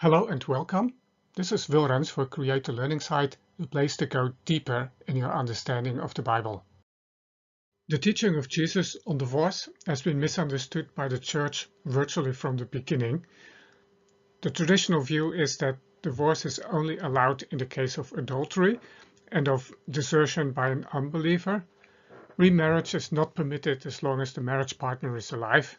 Hello and welcome. This is Wilrens for Create a Learning Site, the place to go deeper in your understanding of the Bible. The teaching of Jesus on divorce has been misunderstood by the Church virtually from the beginning. The traditional view is that divorce is only allowed in the case of adultery and of desertion by an unbeliever. Remarriage is not permitted as long as the marriage partner is alive.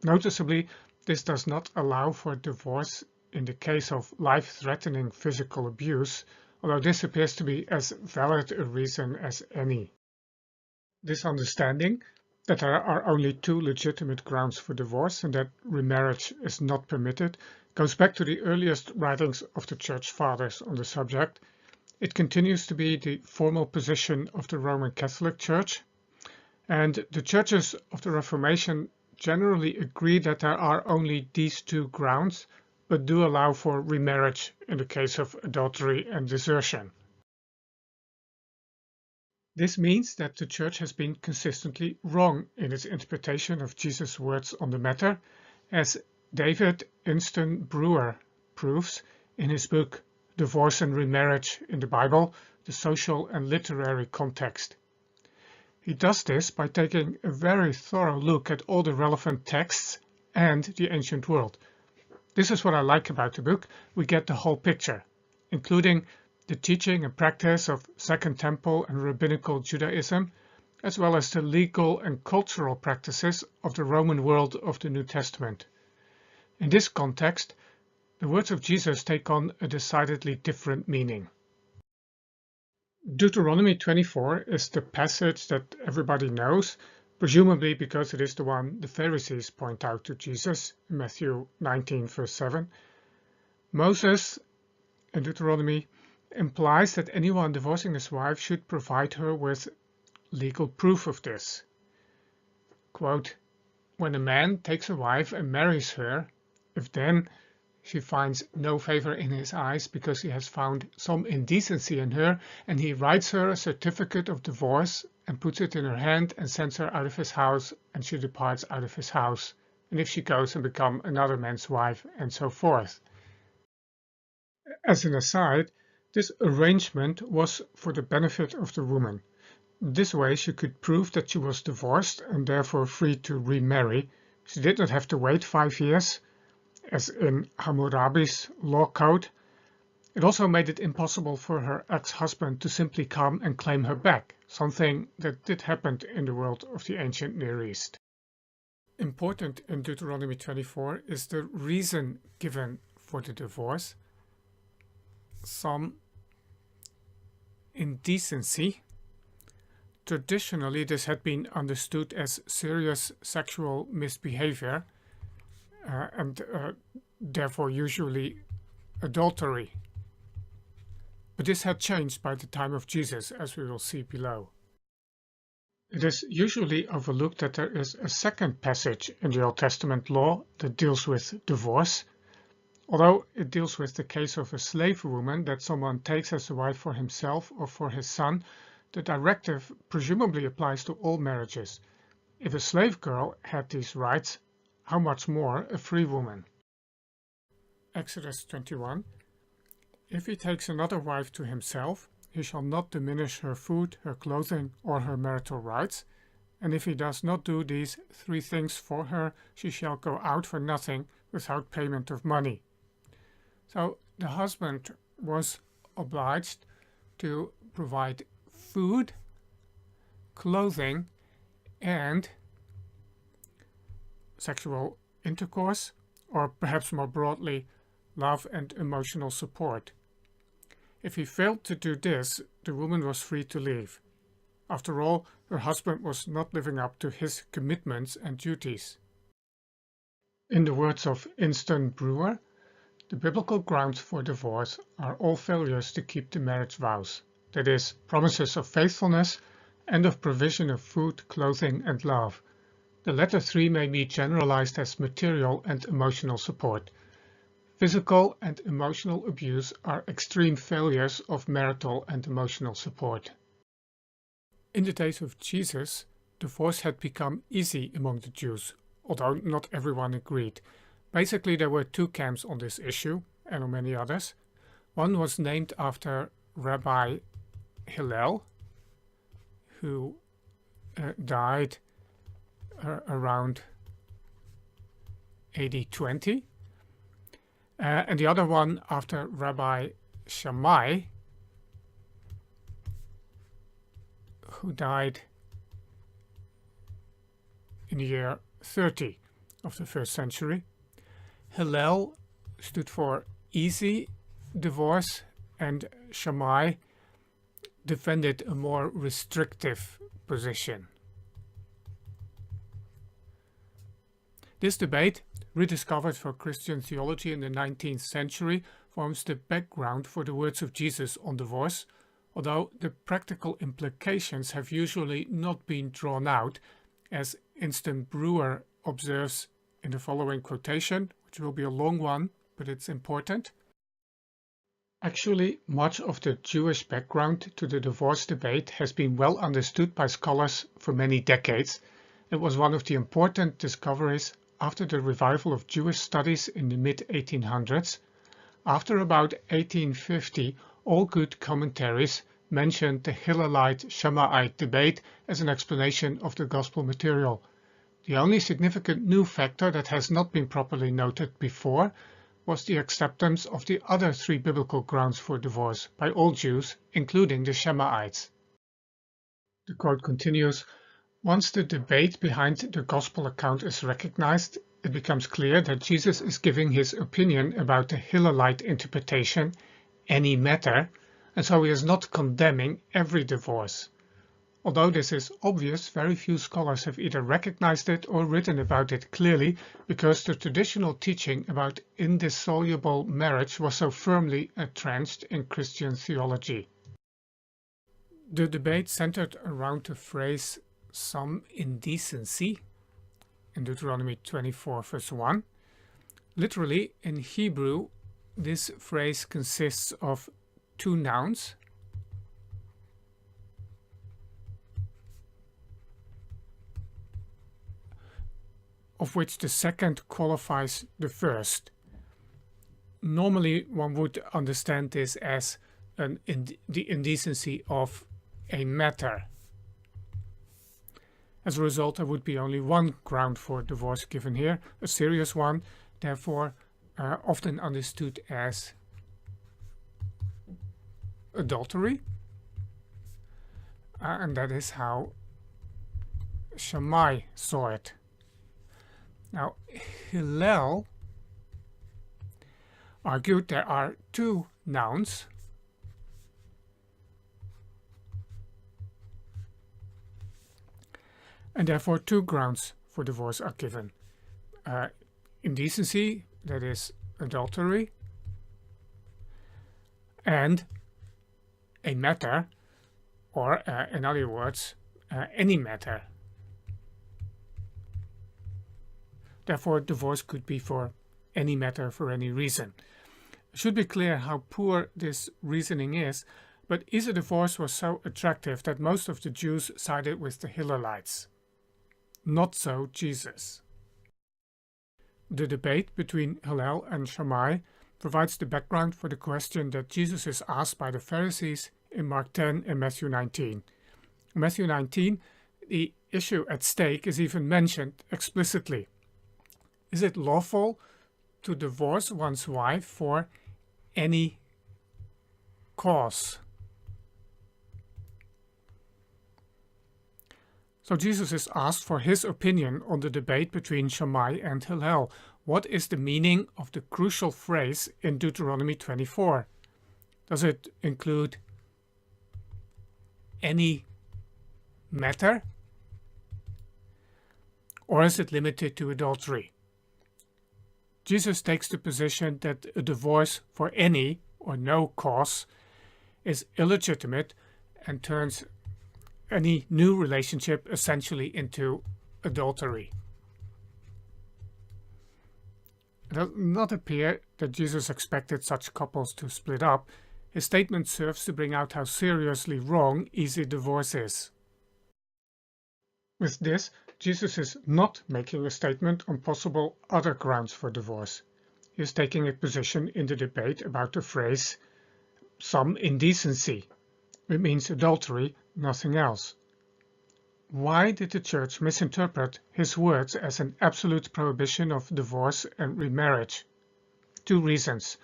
Noticeably, this does not allow for divorce in the case of life-threatening physical abuse, although this appears to be as valid a reason as any. This understanding that there are only two legitimate grounds for divorce and that remarriage is not permitted goes back to the earliest writings of the Church Fathers on the subject. It continues to be the formal position of the Roman Catholic Church, and the churches of the Reformation generally agree that there are only these two grounds, but do allow for remarriage in the case of adultery and desertion. This means that the Church has been consistently wrong in its interpretation of Jesus' words on the matter, as David Instone-Brewer proves in his book Divorce and Remarriage in the Bible, the Social and Literary Context. He does this by taking a very thorough look at all the relevant texts and the ancient world. This is what I like about the book. We get the whole picture, including the teaching and practice of Second Temple and Rabbinical Judaism, as well as the legal and cultural practices of the Roman world of the New Testament. In this context, the words of Jesus take on a decidedly different meaning. Deuteronomy 24 is the passage that everybody knows, presumably because it is the one the Pharisees point out to Jesus in Matthew 19 verse 7. Moses in Deuteronomy implies that anyone divorcing his wife should provide her with legal proof of this. Quote, "When a man takes a wife and marries her, if then she finds no favor in his eyes because he has found some indecency in her, and he writes her a certificate of divorce and puts it in her hand and sends her out of his house, and she departs out of his house, and if she goes and becomes another man's wife, and so forth." As an aside, this arrangement was for the benefit of the woman. This way she could prove that she was divorced and therefore free to remarry. She did not have to wait 5 years, as in Hammurabi's law code. It also made it impossible for her ex-husband to simply come and claim her back, something that did happen in the world of the ancient Near East. Important in Deuteronomy 24 is the reason given for the divorce. Some indecency. Traditionally, this had been understood as serious sexual misbehavior, and therefore usually adultery. But this had changed by the time of Jesus, as we will see below. It is usually overlooked that there is a second passage in the Old Testament law that deals with divorce. Although it deals with the case of a slave woman that someone takes as a wife for himself or for his son, the directive presumably applies to all marriages. If a slave girl had these rights, how much more a free woman? Exodus 21. If he takes another wife to himself, he shall not diminish her food, her clothing, or her marital rights. And if he does not do these 3 things for her, she shall go out for nothing without payment of money. So the husband was obliged to provide food, clothing, and sexual intercourse, or perhaps more broadly, love and emotional support. If he failed to do this, the woman was free to leave. After all, her husband was not living up to his commitments and duties. In the words of Instone-Brewer, the biblical grounds for divorce are all failures to keep the marriage vows, that is, promises of faithfulness and of provision of food, clothing, and love. The latter 3 may be generalized as material and emotional support. Physical and emotional abuse are extreme failures of marital and emotional support. In the days of Jesus, divorce had become easy among the Jews, although not everyone agreed. Basically, there were two camps on this issue, and on many others. One was named after Rabbi Hillel, who died around AD 20, and the other one after Rabbi Shammai, who died in the year 30 of the 1st century. Hillel stood for easy divorce, and Shammai defended a more restrictive position. This debate, rediscovered for Christian theology in the 19th century, forms the background for the words of Jesus on divorce, although the practical implications have usually not been drawn out, as Instone-Brewer observes in the following quotation, which will be a long one, but it's important. Actually, much of the Jewish background to the divorce debate has been well understood by scholars for many decades. It was one of the important discoveries after the revival of Jewish studies in the mid-1800s. After about 1850, all good commentaries mentioned the Hillelite-Shammaiite debate as an explanation of the gospel material. The only significant new factor that has not been properly noted before was the acceptance of the other three biblical grounds for divorce by all Jews, including the Shammaites. The quote continues, "Once the debate behind the gospel account is recognized, it becomes clear that Jesus is giving his opinion about the Hillelite interpretation, any matter, and so he is not condemning every divorce. Although this is obvious, very few scholars have either recognized it or written about it clearly, because the traditional teaching about indissoluble marriage was so firmly entrenched in Christian theology." The debate centered around the phrase "some indecency" in Deuteronomy 24 verse 1. Literally, in Hebrew, this phrase consists of two nouns, of which the second qualifies the first. Normally, one would understand this as the indecency of a matter. As a result, there would be only one ground for divorce given here, a serious one, therefore often understood as adultery. And that is how Shammai saw it. Now, Hillel argued there are two nouns and therefore two grounds for divorce are given. Indecency, that is adultery, and a matter, or in other words, any matter. Therefore, divorce could be for any matter, for any reason. It should be clear how poor this reasoning is, but easy divorce was so attractive that most of the Jews sided with the Hillelites. Not so Jesus. The debate between Hillel and Shammai provides the background for the question that Jesus is asked by the Pharisees in Mark 10 and Matthew 19. In Matthew 19, the issue at stake is even mentioned explicitly. Is it lawful to divorce one's wife for any cause? So Jesus is asked for his opinion on the debate between Shammai and Hillel. What is the meaning of the crucial phrase in Deuteronomy 24? Does it include any matter? Or is it limited to adultery? Jesus takes the position that a divorce for any or no cause is illegitimate and turns any new relationship essentially into adultery. It does not appear that Jesus expected such couples to split up. His statement serves to bring out how seriously wrong easy divorce is. With this, Jesus is not making a statement on possible other grounds for divorce. He is taking a position in the debate about the phrase some indecency. It means adultery, nothing else. Why did the Church misinterpret his words as an absolute prohibition of divorce and remarriage? Two reasons.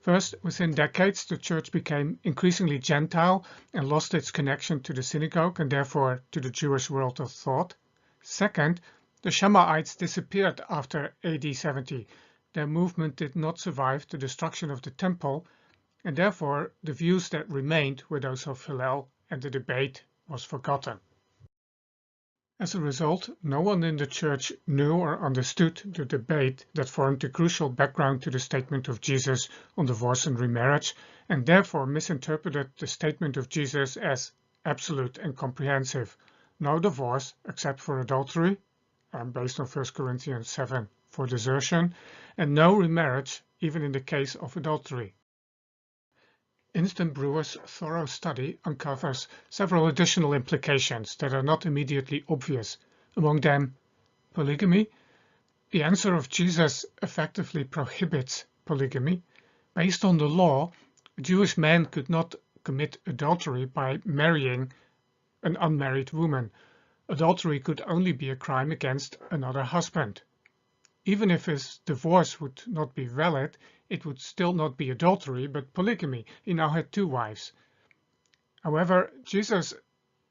First, within decades, the Church became increasingly Gentile and lost its connection to the synagogue and therefore to the Jewish world of thought. Second, the Shammaites disappeared after AD 70. Their movement did not survive the destruction of the temple, and therefore the views that remained were those of Hillel, and the debate was forgotten. As a result, no one in the Church knew or understood the debate that formed the crucial background to the statement of Jesus on divorce and remarriage, and therefore misinterpreted the statement of Jesus as absolute and comprehensive. No divorce except for adultery, based on 1 Corinthians 7 for desertion, and no remarriage even in the case of adultery. Instone-Brewer's thorough study uncovers several additional implications that are not immediately obvious. Among them, polygamy. The answer of Jesus effectively prohibits polygamy. Based on the law, a Jewish man could not commit adultery by marrying an unmarried woman. Adultery could only be a crime against another husband. Even if his divorce would not be valid, it would still not be adultery, but polygamy. He now had two wives. However, Jesus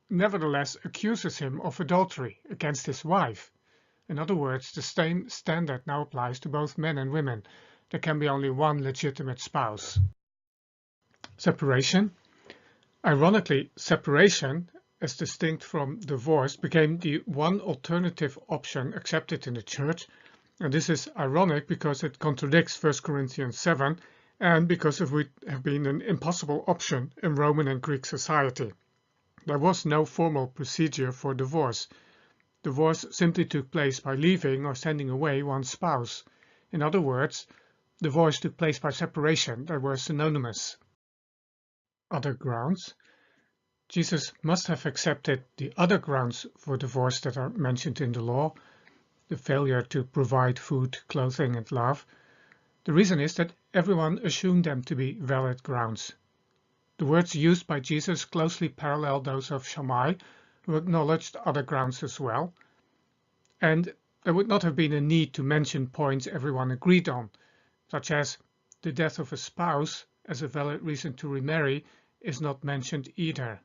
nevertheless accuses him of adultery against his wife. In other words, the same standard now applies to both men and women. There can be only one legitimate spouse. Separation. Ironically, separation, as distinct from divorce, became the one alternative option accepted in the Church. And this is ironic because it contradicts 1 Corinthians 7 and because it would have been an impossible option in Roman and Greek society. There was no formal procedure for divorce. Divorce simply took place by leaving or sending away one's spouse. In other words, divorce took place by separation. They were synonymous. Other grounds. Jesus must have accepted the other grounds for divorce that are mentioned in the law. The failure to provide food, clothing, and love. The reason is that everyone assumed them to be valid grounds. The words used by Jesus closely parallel those of Shammai, who acknowledged other grounds as well. And there would not have been a need to mention points everyone agreed on, such as the death of a spouse as a valid reason to remarry is not mentioned either.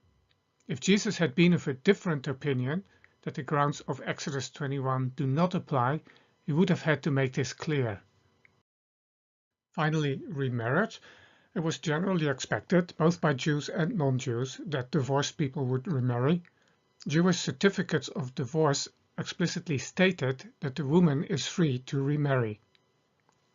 If Jesus had been of a different opinion, that the grounds of Exodus 21 do not apply, he would have had to make this clear. Finally, remarriage. It was generally expected, both by Jews and non-Jews, that divorced people would remarry. Jewish certificates of divorce explicitly stated that the woman is free to remarry.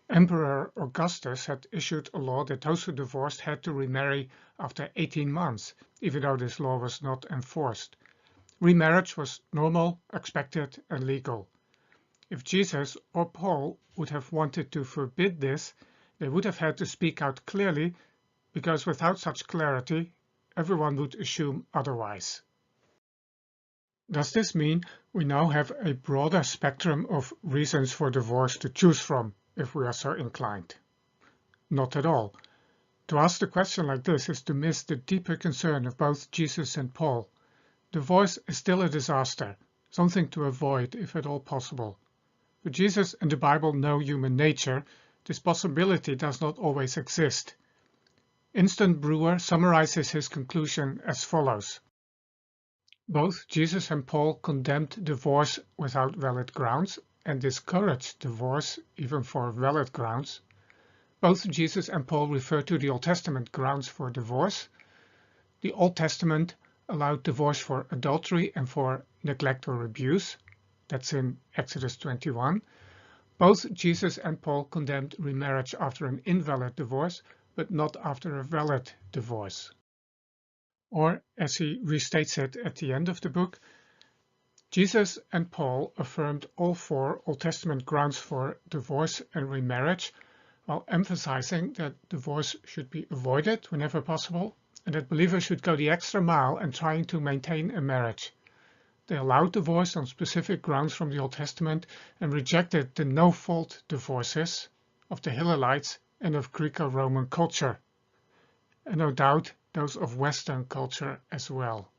Emperor Augustus had issued a law that those who divorced had to remarry after 18 months, even though this law was not enforced. Remarriage was normal, expected, and legal. If Jesus or Paul would have wanted to forbid this, they would have had to speak out clearly, because without such clarity, everyone would assume otherwise. Does this mean we now have a broader spectrum of reasons for divorce to choose from, if we are so inclined? Not at all. To ask the question like this is to miss the deeper concern of both Jesus and Paul. Divorce is still a disaster, something to avoid if at all possible. But Jesus and the Bible know human nature. This possibility does not always exist. Instone-Brewer summarizes his conclusion as follows. Both Jesus and Paul condemned divorce without valid grounds and discouraged divorce even for valid grounds. Both Jesus and Paul refer to the Old Testament grounds for divorce. The Old Testament allowed divorce for adultery and for neglect or abuse. That's in Exodus 21. Both Jesus and Paul condemned remarriage after an invalid divorce, but not after a valid divorce. Or, as he restates it at the end of the book, Jesus and Paul affirmed all four Old Testament grounds for divorce and remarriage, while emphasizing that divorce should be avoided whenever possible, and that believers should go the extra mile in trying to maintain a marriage. They allowed divorce on specific grounds from the Old Testament and rejected the no-fault divorces of the Hillelites and of Greco-Roman culture, and no doubt those of Western culture as well.